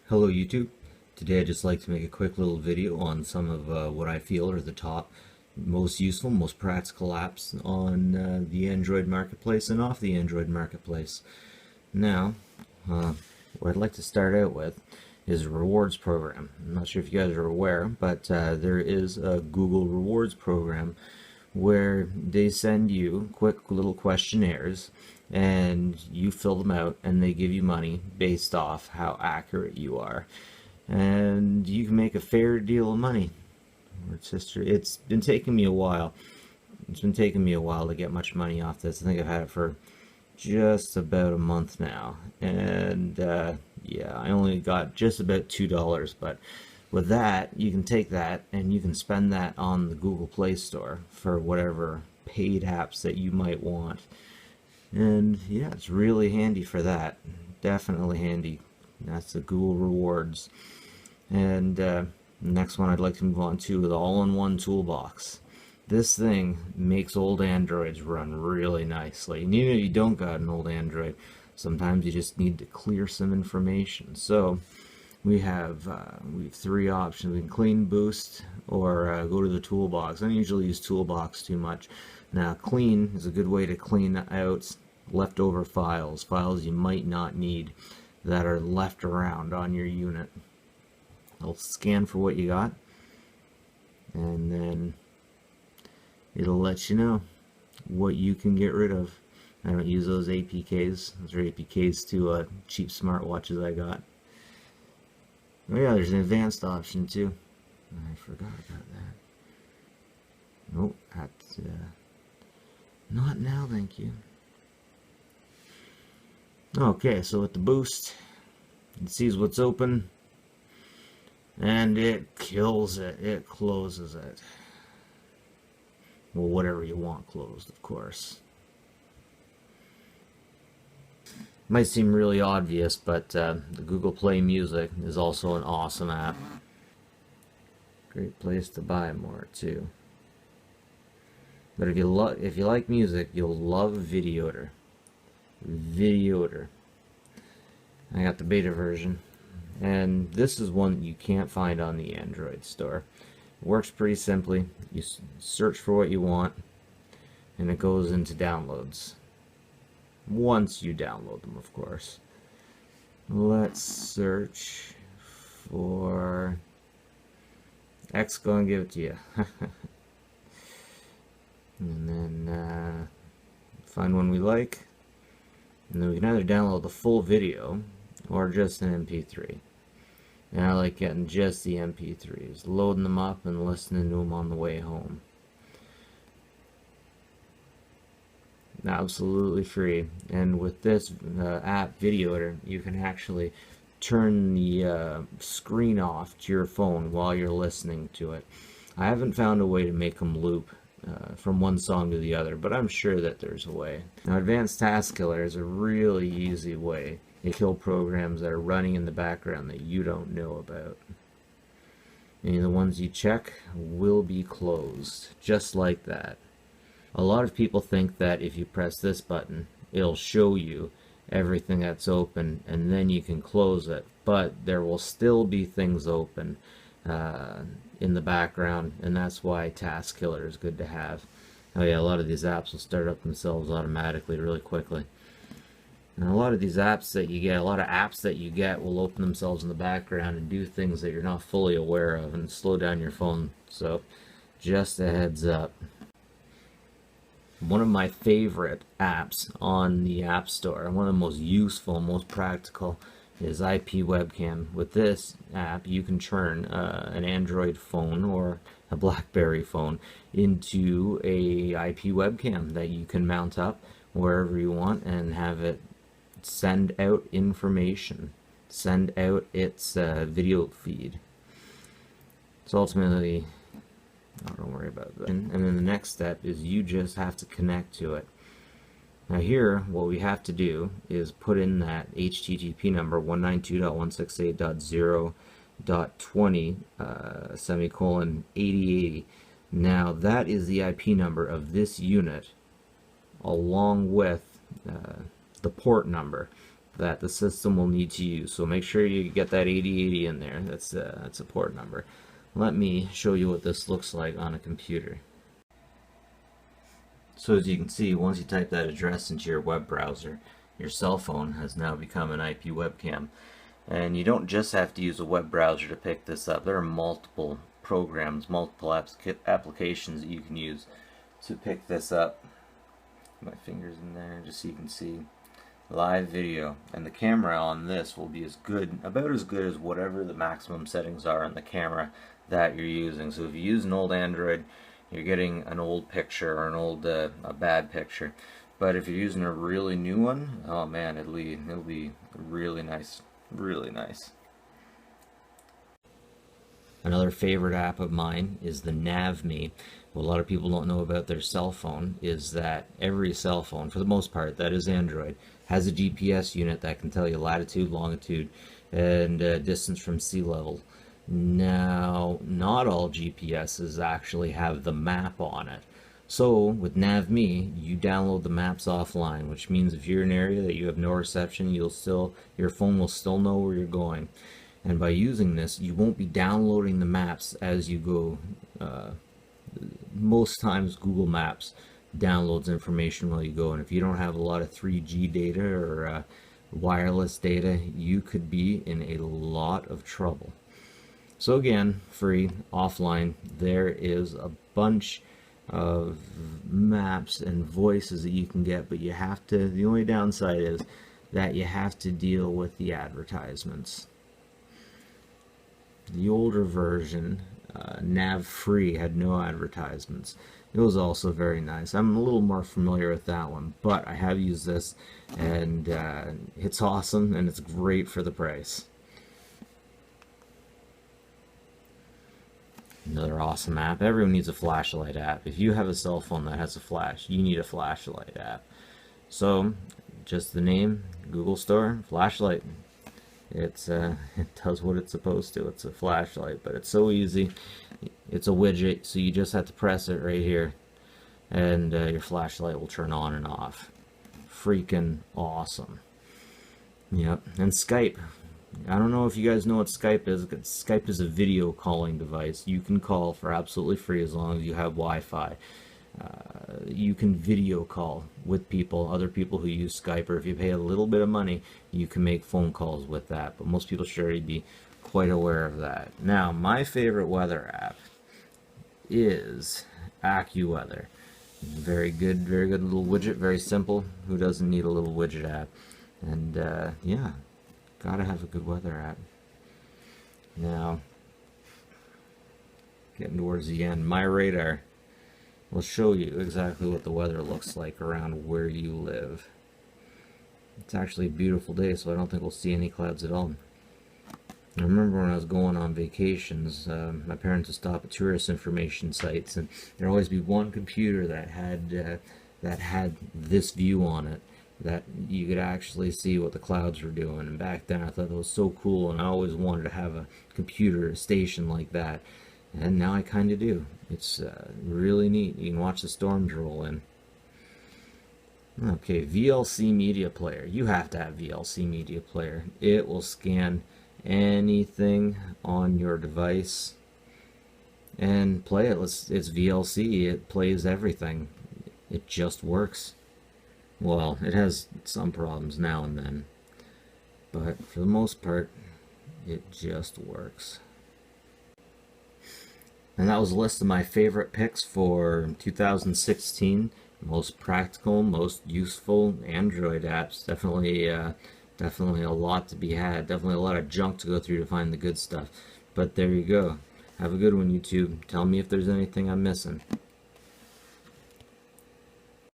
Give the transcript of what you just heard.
Hello YouTube. Today I'd just like to make a quick little video on some of what I feel are the top most useful, most practical apps on the Android marketplace and off the Android marketplace. Now, what I'd like to start out with is a rewards program. I'm not sure if you guys are aware, but there is a Google rewards program where they send you quick little questionnaires and you fill them out and they give you money based off how accurate you are, and you can make a fair deal of money. It's been taking me a while. It's been taking me a while to get much money off this. I think I've had it for just about a month now, and yeah, I only got just about $2, but with that, you can take that and you can spend that on the Google Play Store for whatever paid apps that you might want. And yeah, it's really handy for that. Definitely handy. That's the Google Rewards. And next one I'd like to move on to the all-in-one toolbox. This thing makes old Androids run really nicely. And even if you don't got an old Android, sometimes you just need to clear some information. So we have three options. We can clean, boost, or go to the toolbox. I don't usually use toolbox too much. Now, clean is a good way to clean out leftover files you might not need that are left around on your unit. I'll scan for what you got, and then it'll let you know what you can get rid of. I don't use those APKs. Those are APKs to cheap smartwatches I got. Oh yeah, there's an advanced option too. I forgot about that. Nope, that's not now, thank you. Okay, so with the boost, it sees what's open, and it kills it. It closes it. Well, whatever you want closed, of course. Might seem really obvious, but the Google Play Music is also an awesome app. Great place to buy more too. But if you like music, you'll love Videoter. Videoter. I got the beta version, and this is one that you can't find on the Android store. It works pretty simply. You search for what you want, and it goes into downloads. Once you download them, of course. Let's search for X. Go and give it to you. And then find one we like, and then we can either download the full video or just an MP3. And I like getting just the MP3s, loading them up and listening to them on the way home. Absolutely free. And with this app, Videoter, you can actually turn the screen off to your phone while you're listening to it. I haven't found a way to make them loop from one song to the other, but I'm sure that there's a way. Now, Advanced Task Killer is a really easy way to kill programs that are running in the background that you don't know about. Any of the ones you check will be closed, just like that. A lot of people think that if you press this button, it'll show you everything that's open and then you can close it, but there will still be things open in the background, and that's why Task Killer is good to have. Oh yeah, a lot of these apps will start up themselves automatically really quickly. And a lot of these apps that you get, a lot of apps that you get will open themselves in the background and do things that you're not fully aware of and slow down your phone. So just a heads up. One of my favorite apps on the App Store, one of the most useful, most practical, is IP Webcam. With this app, you can turn an Android phone or a BlackBerry phone into a IP webcam that you can mount up wherever you want and have it send out information, send out its video feed. So ultimately, don't worry about that. And then the next step is you just have to connect to it. Now here, what we have to do is put in that HTTP number 192.168.0.20 semicolon 8080. Now that is the IP number of this unit, along with the port number. that the system will need to use. So make sure you get that 8080 in there. That's a port number. Let me show you what this looks like on a computer. So as you can see, once you type that address into your web browser, your cell phone has now become an IP webcam. And you don't just have to use a web browser to pick this up. There are multiple programs, multiple applications that you can use to pick this up. My fingers in there just so you can see live video, and the camera on this will be about as good as whatever the maximum settings are on the camera that you're using. So if you use an old Android, you're getting an old picture or an old a bad picture. But if you're using a really new one, oh man, it'll be really nice, really nice. Another favorite app of mine is the NavMe. What a lot of people don't know about their cell phone is that every cell phone, for the most part, that is Android, has a GPS unit that can tell you latitude, longitude, and distance from sea level. Now, not all GPSs actually have the map on it. So with NavMe, you download the maps offline, which means if you're in an area that you have no reception, your phone will still know where you're going. And by using this, you won't be downloading the maps as you go. Most times Google Maps downloads information while you go, and if you don't have a lot of 3G data or wireless data, you could be in a lot of trouble. So again, free, offline, there is a bunch of maps and voices that you can get, but you have to, the only downside is that you have to deal with the advertisements. The older version, Nav Free, had no advertisements. It was also very nice. I'm a little more familiar with that one, but I have used this, and it's awesome, and it's great for the price. Another awesome app. Everyone needs a flashlight app. If you have a cell phone that has a flash, you need a flashlight app. So, just the name, Google Store, flashlight. It does what it's supposed to. It's a flashlight, but it's so easy. It's a widget, so you just have to press it right here, and your flashlight will turn on and off. Freaking awesome. Yep. And Skype. I don't know if you guys know what Skype is. Skype is a video calling device. You can call for absolutely free as long as you have Wi-Fi. You can video call with people, other people who use Skype, or if you pay a little bit of money, you can make phone calls with that. But most people should already be quite aware of that. Now, my favorite weather app is AccuWeather. Very good little widget, very simple. Who doesn't need a little widget app? And yeah, gotta have a good weather app. Now, getting towards the end, my radar will show you exactly what the weather looks like around where you live. It's actually a beautiful day, so I don't think we'll see any clouds at all. I remember when I was going on vacations, my parents would stop at tourist information sites, and there'd always be one computer that had this view on it, that you could actually see what the clouds were doing. And back then I thought that was so cool, and I always wanted to have a computer station like that. And now I kind of do. It's really neat. You can watch the storms roll in. Okay, VLC Media Player. You have to have VLC Media Player. It will scan anything on your device and play it. It's VLC. It plays everything. It just works. Well, it has some problems now and then, but for the most part, it just works. And that was a list of my favorite picks for 2016. Most practical, most useful Android apps. Definitely a lot to be had. Definitely a lot of junk to go through to find the good stuff. But there you go. Have a good one, YouTube. Tell me if there's anything I'm missing.